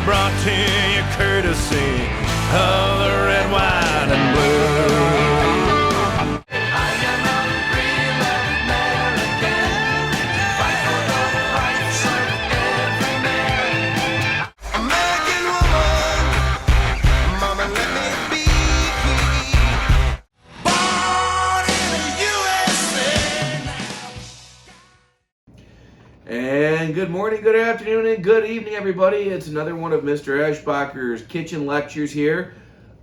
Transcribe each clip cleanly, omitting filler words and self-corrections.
brought to you courtesy of the red, white, and blue. I am a real American, fight for the rights of every man. American woman, mama, let me be. Born in the USA. And good morning, good afternoon, and good evening, everybody. It's another one of Mr. Eschbacher's kitchen lectures here.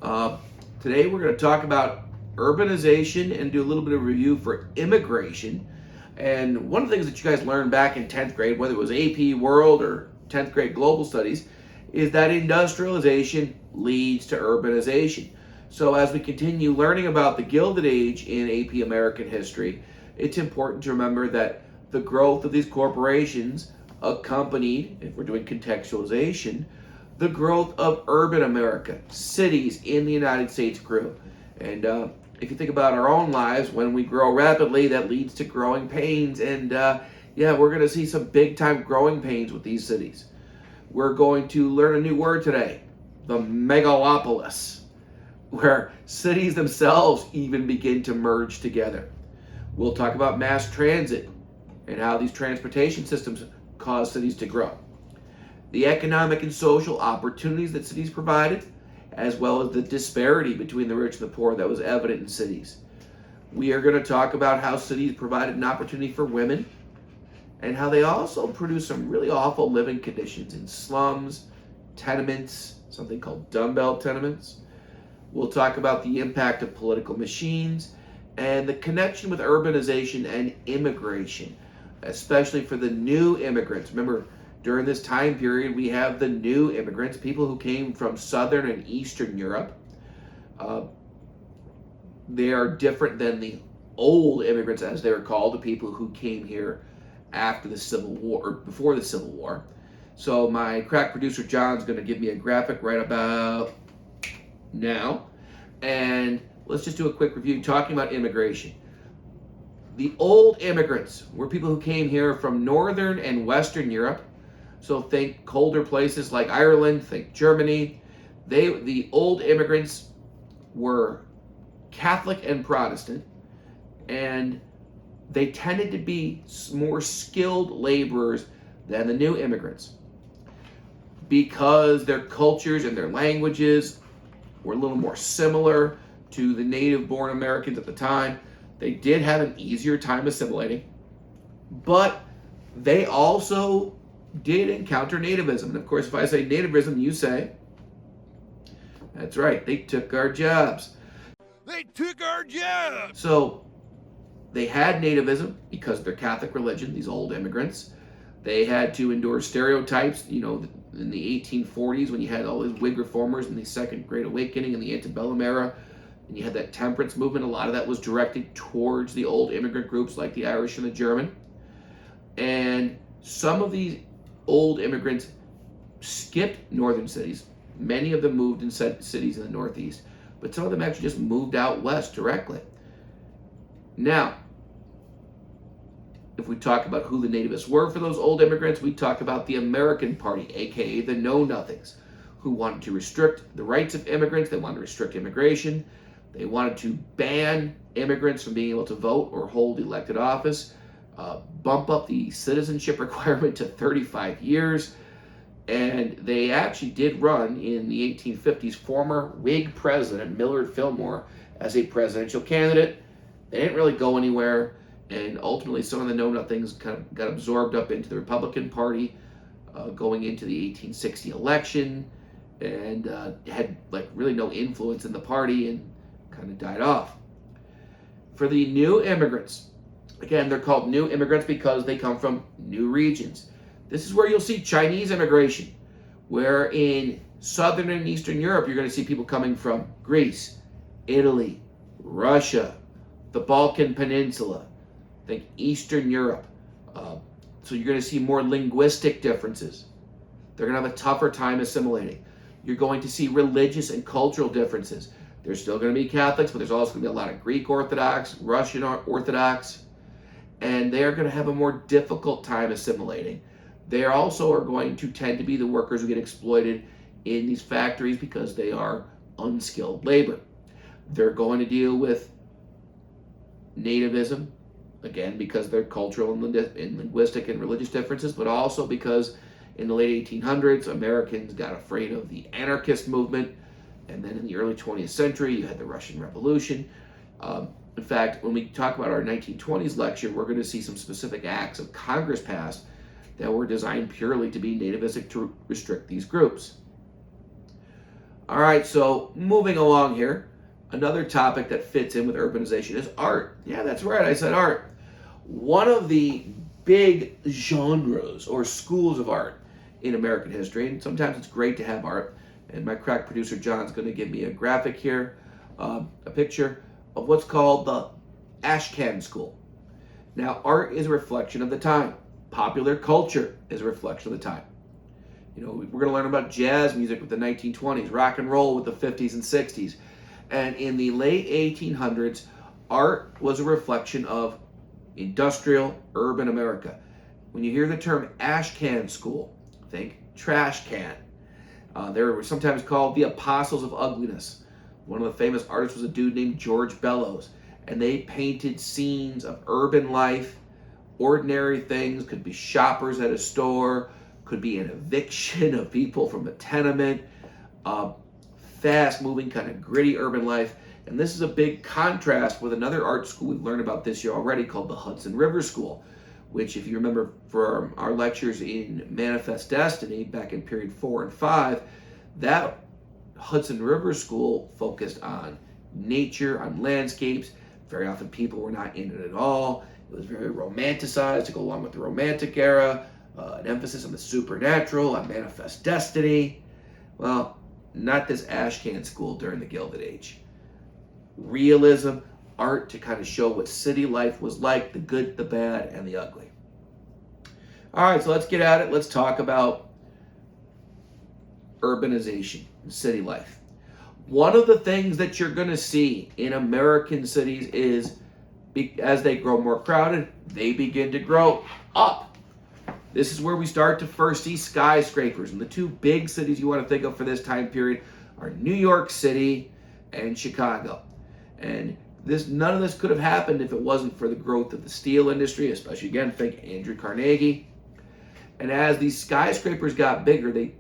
Today we're going to talk about urbanization and do a little bit of review for immigration. And one of the things that you guys learned back in 10th grade, whether it was AP World or 10th grade Global Studies, is that industrialization leads to urbanization. So as we continue learning about the Gilded Age in AP American history, it's important to remember that the growth of these corporations accompanied, if we're doing contextualization, the growth of urban America. Cities in the United States grew. And if you think about our own lives, when we grow rapidly, that leads to growing pains. And yeah, we're going to see some big time growing pains with these cities. We're going to learn a new word today, the megalopolis, where cities themselves even begin to merge together. We'll talk about mass transit and how these transportation systems cause cities to grow. The economic and social opportunities that cities provided, as well as the disparity between the rich and the poor that was evident in cities. We are going to talk about how cities provided an opportunity for women and how they also produced some really awful living conditions in slums, tenements, something called dumbbell tenements. We'll talk about the impact of political machines and the connection with urbanization and immigration, especially for the new immigrants. Remember, during this time period, we have the new immigrants, people who came from Southern and Eastern Europe. They are different than the old immigrants, as they were called, the people who came here after the Civil War, or before the Civil War. So my crack producer, John's going to give me a graphic right about now. And let's just do a quick review talking about immigration. The old immigrants were people who came here from Northern and Western Europe. So think colder places like Ireland, think Germany. The old immigrants were Catholic and Protestant, and they tended to be more skilled laborers than the new immigrants because their cultures and their languages were a little more similar to the native-born Americans at the time. They did have an easier time assimilating, but they also did encounter nativism. And of course, if I say nativism, you say, that's right, they took our jobs. They took our jobs! So they had nativism because of their Catholic religion, these old immigrants. They had to endure stereotypes, you know, in the 1840s when you had all these Whig reformers in the Second Great Awakening and the antebellum era. And you had that temperance movement. A lot of that was directed towards the old immigrant groups like the Irish and the German. And some of these old immigrants skipped northern cities. Many of them moved in cities in the Northeast, but some of them actually just moved out west directly. Now, if we talk about who the nativists were for those old immigrants, we talk about the American Party, aka the Know-Nothings, who wanted to restrict the rights of immigrants. They wanted to restrict immigration. They wanted to ban immigrants from being able to vote or hold elected office, bump up the citizenship requirement to 35 years. And they actually did run in the 1850s former Whig President Millard Fillmore as a presidential candidate. They didn't really go anywhere, and ultimately some of the Know-Nothings kind of got absorbed up into the Republican Party going into the 1860 election, and had like really no influence in the party and kind of died off. For the new immigrants, again, they're called new immigrants because they come from new regions. This is where you'll see Chinese immigration, where in Southern and Eastern Europe, you're going to see people coming from Greece, Italy, Russia, the Balkan Peninsula, think Eastern Europe. So you're going to see more linguistic differences. They're going to have a tougher time assimilating. You're going to see religious and cultural differences. There's still going to be Catholics, but there's also going to be a lot of Greek Orthodox, Russian Orthodox, and they're going to have a more difficult time assimilating. they also are going to tend to be the workers who get exploited in these factories because they are unskilled labor. They're going to deal with nativism, again, because they're cultural and linguistic and religious differences, but also because in the late 1800s, Americans got afraid of the anarchist movement. And then in the early 20th century, you had the Russian Revolution. In fact, when we talk about our 1920s lecture, we're going to see some specific acts of Congress passed that were designed purely to be nativistic to restrict these groups. All right, so moving along here, another topic that fits in with urbanization is art. Yeah, that's right, I said art. One of the big genres or schools of art in American history, and sometimes it's great to have art, and my crack producer John's going to give me a graphic here, a picture of what's called the Ashcan School. Now, art is a reflection of the time. Popular culture is a reflection of the time. You know, we're going to learn about jazz music with the 1920s, rock and roll with the 50s and 60s. And in the late 1800s, art was a reflection of industrial, urban America. When you hear the term Ashcan School, think trash can. They were sometimes called the Apostles of Ugliness. One of the famous artists was a dude named George Bellows, and they painted scenes of urban life, ordinary things, could be shoppers at a store, could be an eviction of people from a tenement, fast-moving, kind of gritty urban life. And this is a big contrast with another art school we've learned about this year already called the Hudson River School, which, if you remember from our lectures in Manifest Destiny back in period 4 and 5, that Hudson River School focused on nature, on landscapes. Very often people were not in it at all. It was very romanticized to go along with the Romantic era, an emphasis on the supernatural, on Manifest Destiny. Well, not this Ashcan School during the Gilded Age. Realism, art to kind of show what city life was like, the good, the bad, and the ugly. All right, so let's get at it. Let's talk about urbanization and city life. One of the things that you're going to see in American cities is as they grow more crowded, they begin to grow up. This is where we start to first see skyscrapers. And the two big cities you want to think of for this time period are New York City and Chicago. And none of this could have happened if it wasn't for the growth of the steel industry, especially, again, think Andrew Carnegie. And as these skyscrapers got bigger, they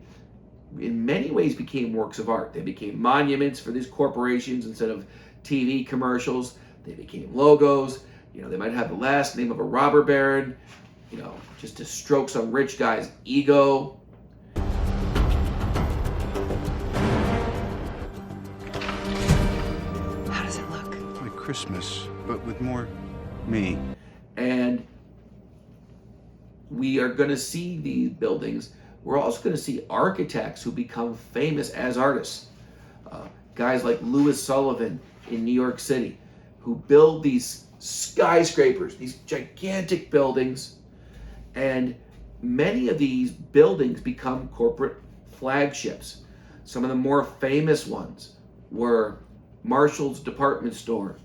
in many ways became works of art. They became monuments for these corporations instead of TV commercials. They became logos. You know, they might have the last name of a robber baron, you know, just to stroke some rich guy's ego. How does it look? Like Christmas, but with more me. And we are going to see these buildings. We're also going to see architects who become famous as artists. Guys like Louis Sullivan in New York City, who build these skyscrapers, these gigantic buildings. And many of these buildings become corporate flagships. Some of the more famous ones were Marshall's Department Store,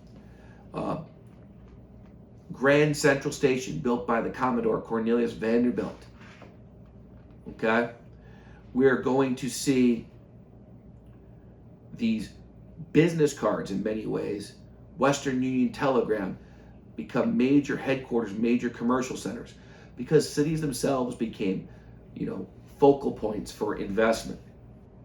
Grand Central Station, built by the Commodore Cornelius Vanderbilt. Okay? We're going to see these business cards in many ways. Western Union Telegram become major headquarters, major commercial centers, because cities themselves became, you know, focal points for investment.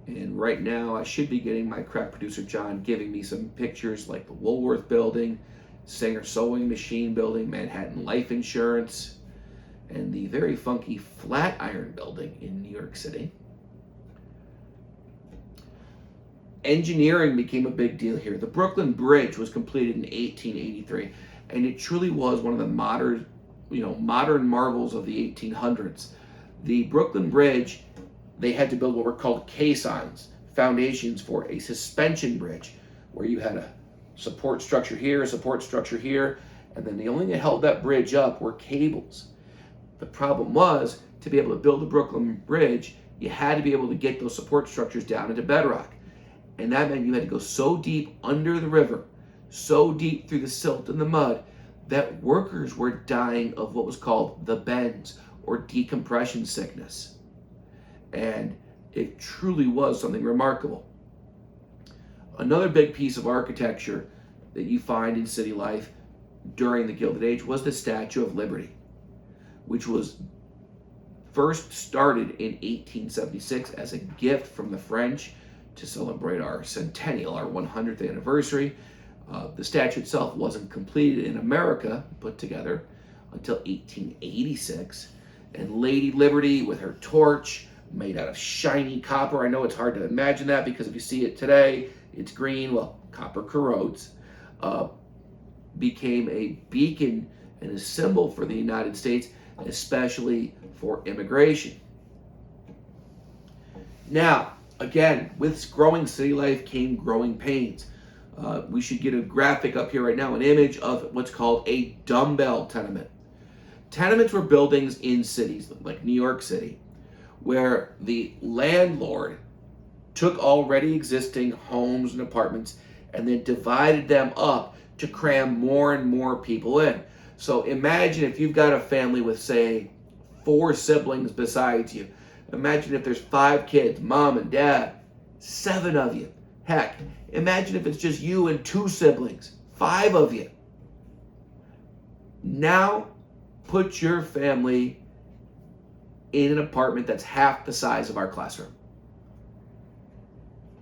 And right now, I should be getting my crack producer John giving me some pictures like the Woolworth Building, Singer Sewing Machine Building, Manhattan Life Insurance, and the very funky Flatiron Building in New York City. Engineering became a big deal here. The Brooklyn Bridge was completed in 1883, and it truly was one of the modern marvels of the 1800s. The Brooklyn Bridge, they had to build what were called caissons, foundations for a suspension bridge, where you had a support structure here, a support structure here, and then the only thing that held that bridge up were cables. The problem was, to be able to build the Brooklyn Bridge, you had to be able to get those support structures down into bedrock. And that meant you had to go so deep under the river, so deep through the silt and the mud, that workers were dying of what was called the bends, or decompression sickness. And it truly was something remarkable. Another big piece of architecture that you find in city life during the Gilded Age was the Statue of Liberty, which was first started in 1876 as a gift from the French to celebrate our centennial, our 100th anniversary. The statue itself wasn't completed in America, put together, until 1886. And Lady Liberty, with her torch made out of shiny copper, I know it's hard to imagine that because if you see it today, it's green, well, copper corrodes, became a beacon and a symbol for the United States, especially for immigration. Now, again, with growing city life came growing pains. We should get a graphic up here right now, an image of what's called a dumbbell tenement. Tenements were buildings in cities like New York City where the landlord took already existing homes and apartments and then divided them up to cram more and more people in. So imagine if you've got a family with, say, 4 siblings besides you. Imagine if there's 5 kids, mom and dad, 7 of you. Heck, imagine if it's just you and 2 siblings, 5 of you. Now, put your family in an apartment that's half the size of our classroom.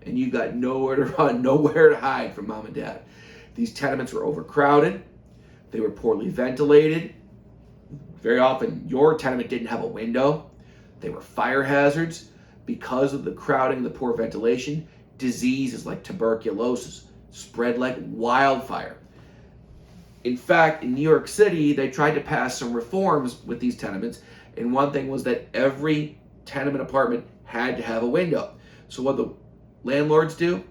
And you got nowhere to run, nowhere to hide from mom and dad. These tenements were overcrowded. They were poorly ventilated. Very often, your tenement didn't have a window. They were fire hazards. Because of the crowding, the poor ventilation, diseases like tuberculosis spread like wildfire. In fact, in New York City, they tried to pass some reforms with these tenements, and one thing was that every tenement apartment had to have a window. So what the landlords do,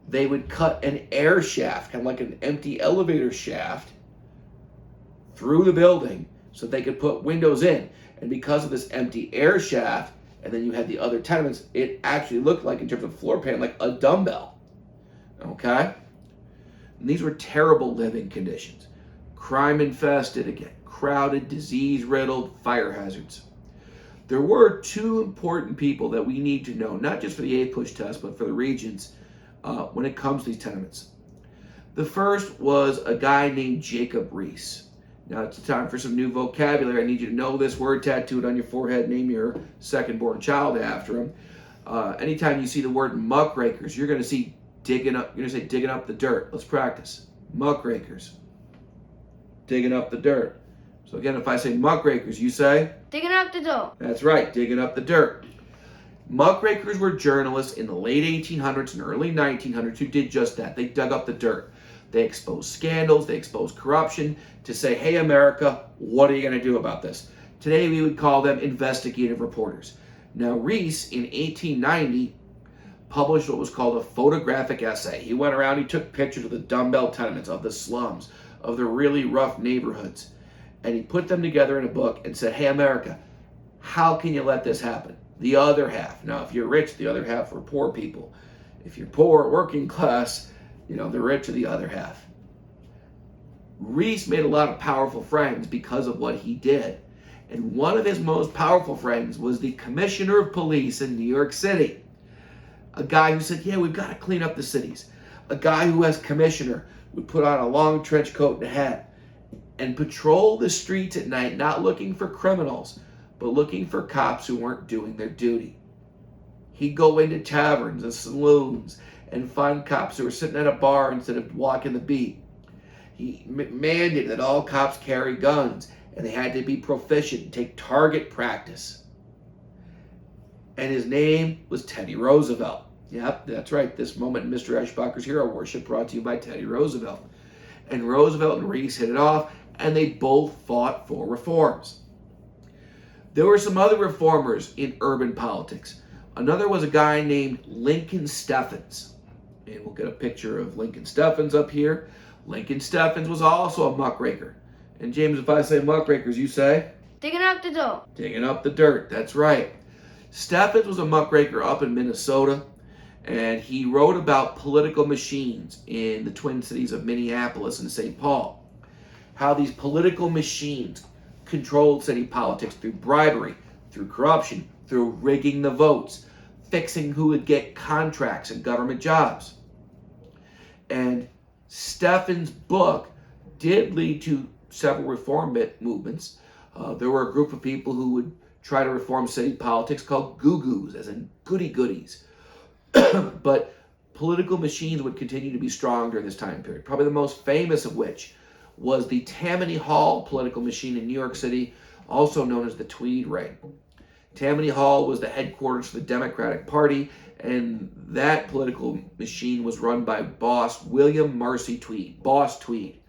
they would cut an air shaft, kind of like an empty elevator shaft, through the building so they could put windows in. And because of this empty air shaft, and then you had the other tenements, it actually looked like, in terms of floor plan, like a dumbbell. Okay? And these were terrible living conditions. Crime infested, again, crowded, disease riddled, fire hazards. There were 2 important people that we need to know, not just for the APUSH test, but for the Regents, when it comes to these tenements. The first was a guy named Jacob Riis. Now it's time for some new vocabulary. I need you to know this word tattooed on your forehead. Name your second-born child after him. Anytime you see the word muckrakers, you're going to see digging up. You're going to say digging up the dirt. Let's practice. Muckrakers. Digging up the dirt. So again, if I say muckrakers, you say? Digging up the dirt. That's right, digging up the dirt. Muckrakers were journalists in the late 1800s and early 1900s who did just that. They dug up the dirt. They exposed scandals, they exposed corruption to say, hey, America, what are you going to do about this? Today, we would call them investigative reporters. Now, Riis, in 1890, published what was called a photographic essay. He went around, he took pictures of the dumbbell tenements, of the slums, of the really rough neighborhoods, and he put them together in a book and said, hey, America, how can you let this happen? The other half. Now, if you're rich, the other half are poor people. If you're poor, working class, the rich are the other half. Riis made a lot of powerful friends because of what he did. And one of his most powerful friends was the commissioner of police in New York City. A guy who said, yeah, we've got to clean up the cities. A guy who, as commissioner, would put on a long trench coat and a hat and patrol the streets at night, not looking for criminals, but looking for cops who weren't doing their duty. He'd go into taverns and saloons and find cops who were sitting at a bar instead of walking the beat. He mandated that all cops carry guns, and they had to be proficient and take target practice. And his name was Teddy Roosevelt. Yep, that's right. This moment in Mr. Eschbacher's Hero Worship brought to you by Teddy Roosevelt. And Roosevelt and Riis hit it off, and they both fought for reforms. There were some other reformers in urban politics. Another was a guy named Lincoln Steffens. And we'll get a picture of Lincoln Steffens up here. Lincoln Steffens was also a muckraker. And James, if I say muckrakers, you say? Digging up the dirt. Digging up the dirt, that's right. Steffens was a muckraker up in Minnesota, and he wrote about political machines in the Twin Cities of Minneapolis and St. Paul. How these political machines controlled city politics through bribery, through corruption, through rigging the votes, fixing who would get contracts and government jobs. And Stephen's book did lead to several reform movements. There were a group of people who would try to reform city politics called goo-goos, as in goody-goodies. But political machines would continue to be strong during this time period. Probably the most famous of which was the Tammany Hall political machine in New York City, also known as the Tweed Ring. Tammany Hall was the headquarters for the Democratic Party, and that political machine was run by boss William Marcy Tweed, Boss Tweed.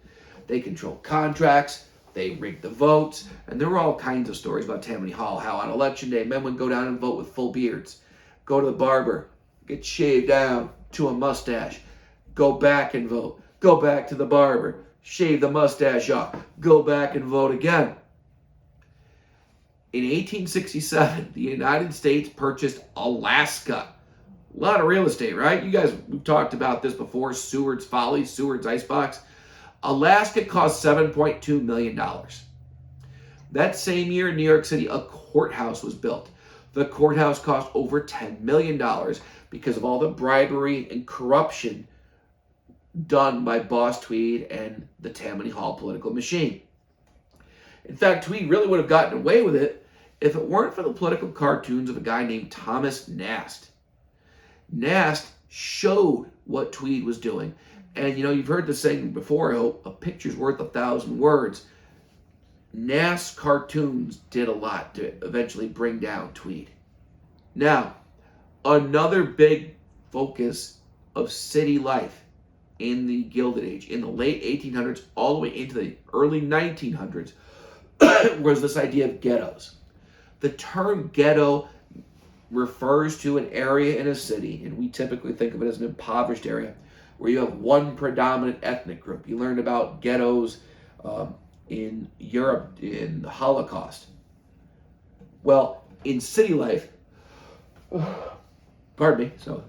They controlled contracts, they rigged the votes, and there were all kinds of stories about Tammany Hall, how on election day men would go down and vote with full beards, go to the barber, get shaved down to a mustache, go back and vote, go back to the barber, shave the mustache off, go back and vote again. In 1867, the United States purchased Alaska. A lot of real estate, right? You guys, we've talked about this before, Seward's Follies, Seward's Icebox. Alaska cost $7.2 million. That same year in New York City, a courthouse was built. The courthouse cost over $10 million because of all the bribery and corruption done by Boss Tweed and the Tammany Hall political machine. In fact, Tweed really would have gotten away with it if it weren't for the political cartoons of a guy named Thomas Nast. Nast showed what Tweed was doing. And you know, you've heard the saying before, I hope, a picture's worth 1,000 words. Nast's cartoons did a lot to eventually bring down Tweed. Now, another big focus of city life in the Gilded Age, in the late 1800s all the way into the early 1900s, was this idea of ghettos. The term ghetto refers to an area in a city, and we typically think of it as an impoverished area, where you have one predominant ethnic group. You learned about ghettos in Europe in the Holocaust. Well, in city life, pardon me, so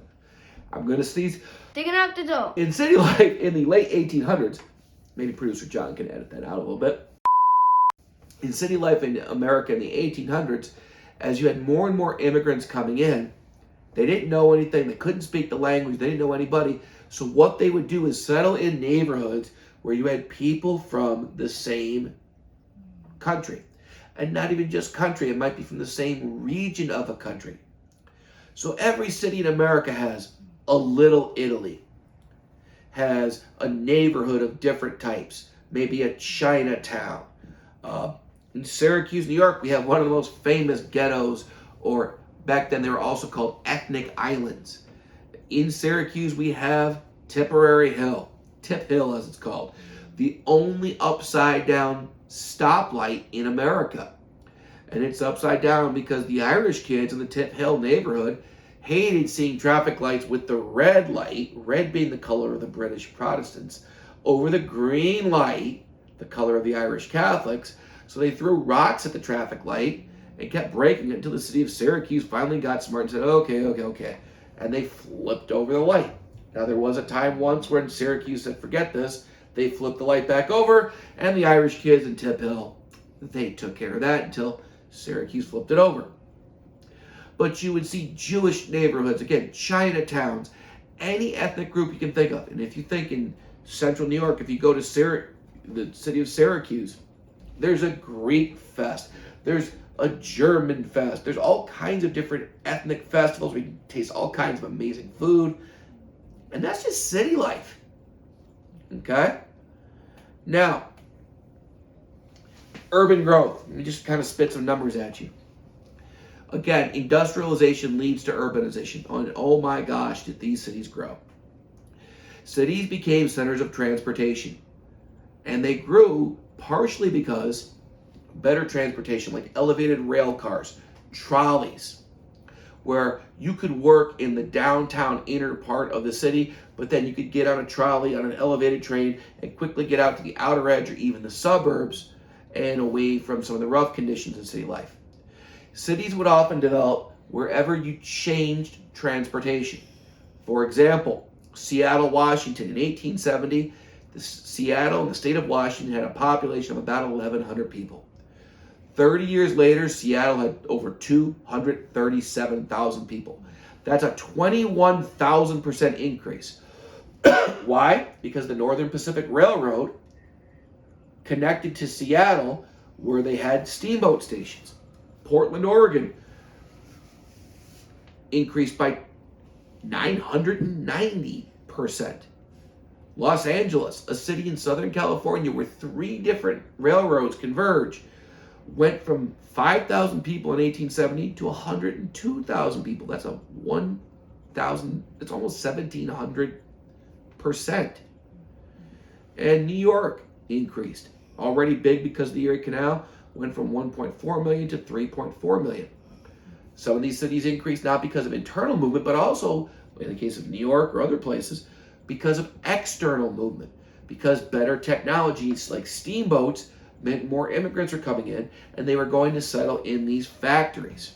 I'm going to sneeze. Taking out the door. In city life in the late 1800s, maybe producer John can edit that out a little bit. In city life in America in the 1800s, as you had more and more immigrants coming in, they didn't know anything, they couldn't speak the language, they didn't know anybody. So what they would do is settle in neighborhoods where you had people from the same country. And not even just country, it might be from the same region of a country. So every city in America has a little Italy, has a neighborhood of different types, maybe a Chinatown. In Syracuse, New York, we have one of the most famous ghettos, or back then they were also called ethnic islands. In Syracuse, we have Tipperary Hill, Tip Hill as it's called, the only upside down stoplight in America. And it's upside down because the Irish kids in the Tip Hill neighborhood hated seeing traffic lights with the red light, red being the color of the British Protestants, over the green light, the color of the Irish Catholics. So they threw rocks at the traffic light and kept breaking it until the city of Syracuse finally got smart and said, okay. And they flipped over the light. Now, there was a time once when Syracuse said, forget this. They flipped the light back over, and the Irish kids in Tip Hill, they took care of that until Syracuse flipped it over. But you would see Jewish neighborhoods, again, Chinatowns, any ethnic group you can think of. And if you think in central New York, if you go to the city of Syracuse, there's a Greek fest. There's a German fest. There's all kinds of different ethnic festivals where you can taste all kinds of amazing food. And that's just city life. Okay? Now, urban growth. Let me just kind of spit some numbers at you. Again, industrialization leads to urbanization. And oh my gosh, did these cities grow. Cities became centers of transportation. And they grew partially because better transportation, like elevated rail cars, trolleys, where you could work in the downtown inner part of the city, but then you could get on a trolley, on an elevated train, and quickly get out to the outer edge or even the suburbs and away from some of the rough conditions in city life. Cities would often develop wherever you changed transportation. For example, Seattle, Washington in 1870, Seattle and the state of Washington had a population of about 1,100 people. 30 years later, Seattle had over 237,000 people. That's a 21,000% increase. Why? Because the Northern Pacific Railroad connected to Seattle where they had steamboat stations. Portland, Oregon increased by 990%. Los Angeles, a city in Southern California where 3 different railroads converge, went from 5,000 people in 1870 to 102,000 people. That's a 1,000, it's almost 1,700%. And New York increased. Already big because of the Erie Canal, went from 1.4 million to 3.4 million. Some of these cities increased not because of internal movement, but also, in the case of New York or other places, because of external movement. Because better technologies like steamboats meant more immigrants were coming in and they were going to settle in these factories.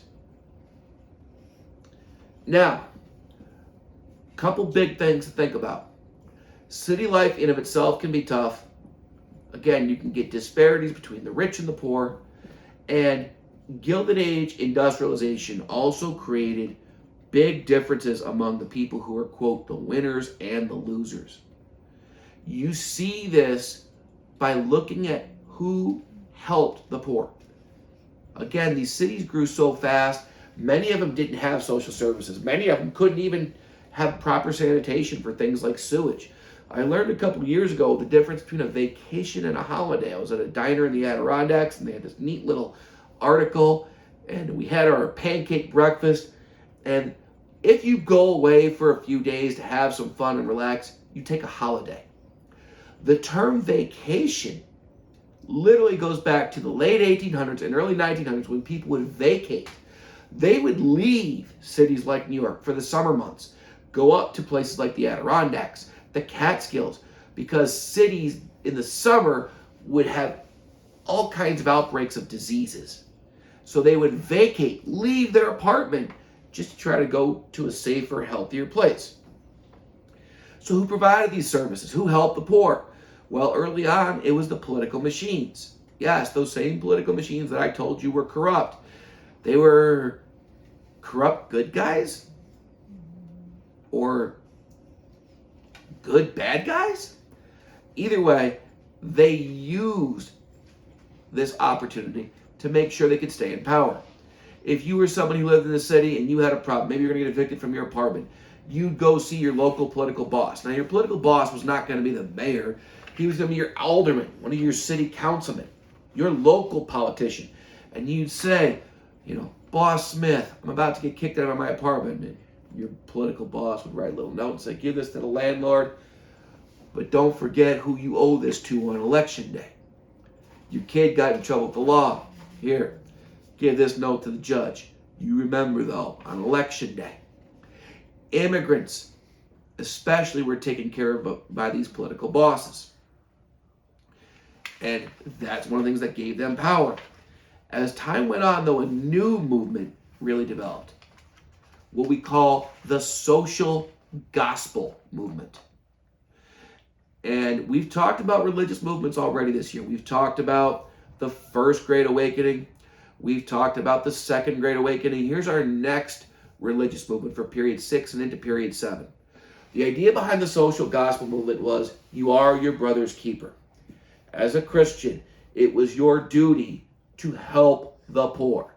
Now, a couple big things to think about. City life in of itself can be tough. Again, you can get disparities between the rich and the poor. And Gilded Age industrialization also created big differences among the people who are, quote, the winners and the losers. You see this by looking at who helped the poor. Again, these cities grew so fast, many of them didn't have social services. Many of them couldn't even have proper sanitation for things like sewage. I learned a couple of years ago the difference between a vacation and a holiday. I was at a diner in the Adirondacks, and they had this neat little article, and we had our pancake breakfast. And if you go away for a few days to have some fun and relax, you take a holiday. The term vacation literally goes back to the late 1800s and early 1900s when people would vacate. They would leave cities like New York for the summer months, go up to places like the Adirondacks, the Catskills, because cities in the summer would have all kinds of outbreaks of diseases. So they would vacate, leave their apartment just to try to go to a safer, healthier place. So who provided these services? Who helped the poor? Well, early on, it was the political machines. Yes, those same political machines that I told you were corrupt. They were corrupt good guys? Or good bad guys? Either way, they used this opportunity to make sure they could stay in power. If you were somebody who lived in the city and you had a problem, maybe you're going to get evicted from your apartment, you'd go see your local political boss. Now, your political boss was not going to be the mayor. He was going to be your alderman, one of your city councilmen, your local politician. And you'd say, Boss Smith, I'm about to get kicked out of my apartment. And your political boss would write a little note and say, give this to the landlord, but don't forget who you owe this to on election day. Your kid got in trouble with the law. Here, give this note to the judge. You remember, though, on election day. Immigrants, especially, were taken care of by these political bosses. And that's one of the things that gave them power. As time went on, though, a new movement really developed. What we call the social gospel movement. And we've talked about religious movements already this year. We've talked about the First Great Awakening. We've talked about the Second Great Awakening. Here's our next religious movement for period 6 and into period 7. The idea behind the social gospel movement was you are your brother's keeper. As a Christian, it was your duty to help the poor.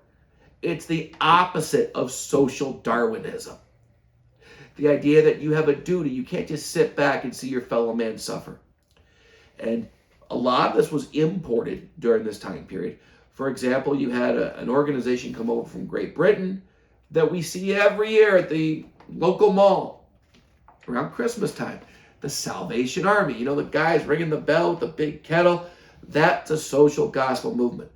It's the opposite of social Darwinism. The idea that you have a duty, you can't just sit back and see your fellow man suffer. And a lot of this was imported during this time period. For example, you had an organization come over from Great Britain that we see every year at the local mall around Christmas time. The Salvation Army, the guys ringing the bell with the big kettle. That's a social gospel movement.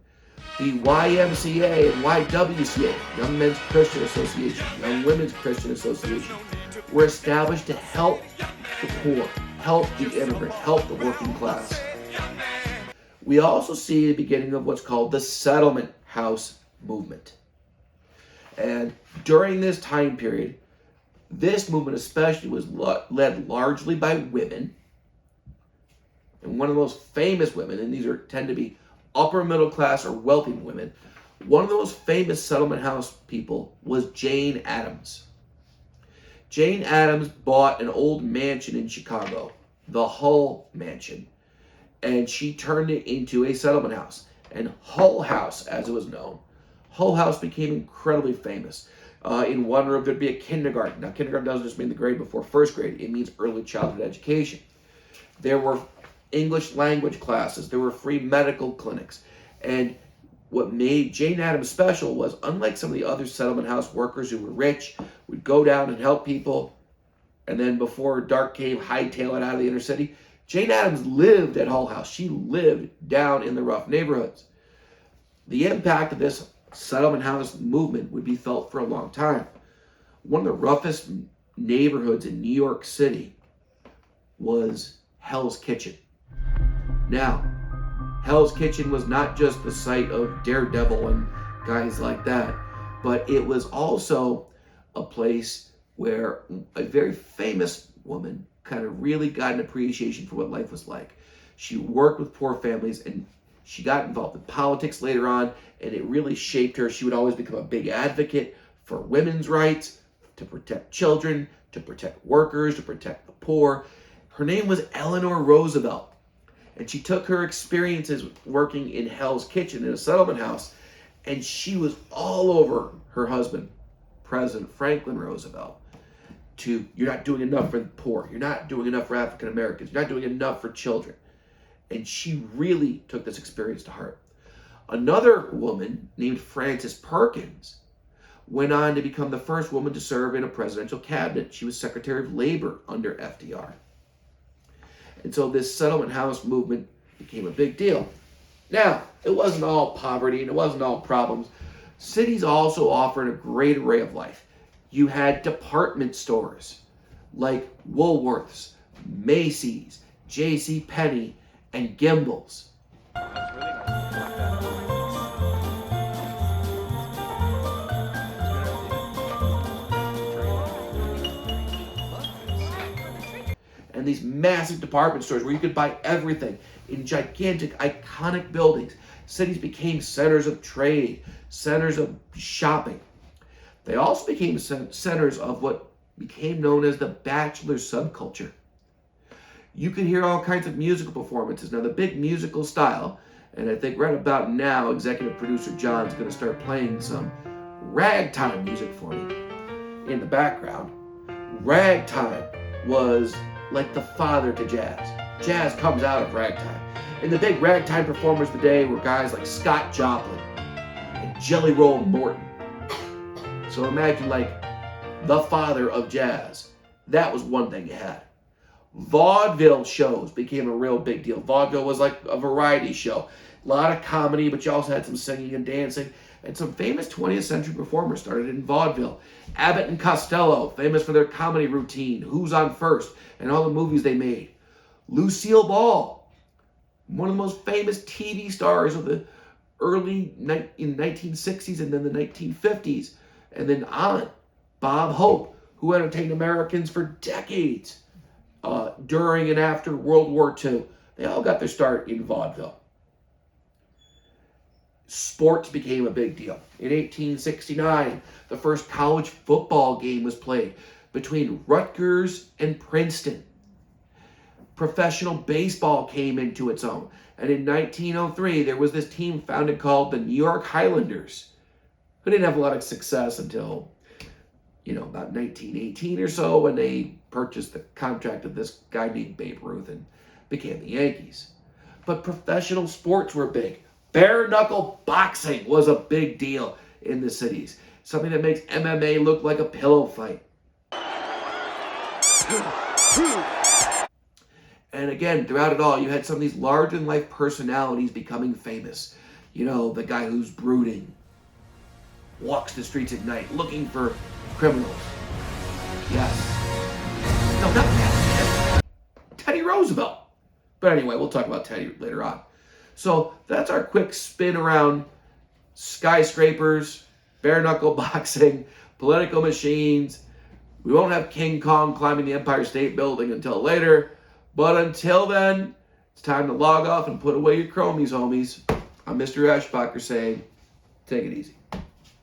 The YMCA and YWCA, Young Men's Christian Association, Young Women's Christian Association, were established to help the poor, help the immigrant, help the working class. We also see the beginning of what's called the settlement house movement. And during this time period, this movement especially was led largely by women. And one of the most famous women, and these tend to be upper middle class or wealthy women, one of the most famous settlement house people was Jane Addams. Jane Addams bought an old mansion in Chicago, the Hull Mansion, and she turned it into a settlement house. And Hull House, as it was known, Hull House became incredibly famous. In one room, there'd be a kindergarten. Now, kindergarten doesn't just mean the grade before first grade. It means early childhood education. There were English language classes. There were free medical clinics. And what made Jane Addams special was, unlike some of the other settlement house workers who were rich, would go down and help people, and then before dark came, hightail it out of the inner city, Jane Addams lived at Hull House. She lived down in the rough neighborhoods. The impact of this settlement house movement would be felt for a long time. One of the roughest neighborhoods in New York City was Hell's Kitchen. Now, Hell's Kitchen was not just the site of Daredevil and guys like that, but it was also a place where a very famous woman kind of really got an appreciation for what life was like. She worked with poor families, and she got involved in politics later on, and it really shaped her. She would always become a big advocate for women's rights, to protect children, to protect workers, to protect the poor. Her name was Eleanor Roosevelt, and she took her experiences working in Hell's Kitchen in a settlement house, and she was all over her husband, President Franklin Roosevelt, you're not doing enough for the poor, you're not doing enough for African Americans, you're not doing enough for children. And she really took this experience to heart. Another woman named Frances Perkins went on to become the first woman to serve in a presidential cabinet. She was Secretary of Labor under FDR. And so this settlement house movement became a big deal. Now, it wasn't all poverty and it wasn't all problems. Cities also offered a great array of life. You had department stores like Woolworths, Macy's, J.C. Penney, and Gimbel's. And these massive department stores where you could buy everything in gigantic, iconic buildings. Cities became centers of trade, centers of shopping. They also became centers of what became known as the bachelor subculture. You could hear all kinds of musical performances. Now, the big musical style, and I think right about now, executive producer John's going to start playing some ragtime music for me in the background. Ragtime was like the father to jazz. Jazz comes out of ragtime. And the big ragtime performers today were guys like Scott Joplin and Jelly Roll Morton. So imagine like the father of jazz. That was one thing you had. Vaudeville shows became a real big deal. Vaudeville was like a variety show. A lot of comedy, but you also had some singing and dancing. And some famous 20th century performers started in vaudeville. Abbott and Costello, famous for their comedy routine, Who's on First, and all the movies they made. Lucille Ball, one of the most famous TV stars of the early in 1960s and then the 1950s. And then on, Bob Hope, who entertained Americans for decades during and after World War II. They all got their start in vaudeville. Sports became a big deal. In 1869, the first college football game was played between Rutgers and Princeton. Professional baseball came into its own. And in 1903, there was this team founded called the New York Highlanders, who didn't have a lot of success until, about 1918 or so, when they purchased the contract of this guy named Babe Ruth and became the Yankees. But professional sports were big. Bare knuckle boxing was a big deal in the cities. Something that makes MMA look like a pillow fight. And again, throughout it all, you had some of these larger-than-life personalities becoming famous. The guy who's brooding, walks the streets at night looking for criminals. Yes. No, not that. Teddy Roosevelt. But anyway, we'll talk about Teddy later on. So that's our quick spin around skyscrapers, bare-knuckle boxing, political machines. We won't have King Kong climbing the Empire State Building until later. But until then, it's time to log off and put away your chromies, homies. I'm Mr. Eschbacher saying, take it easy.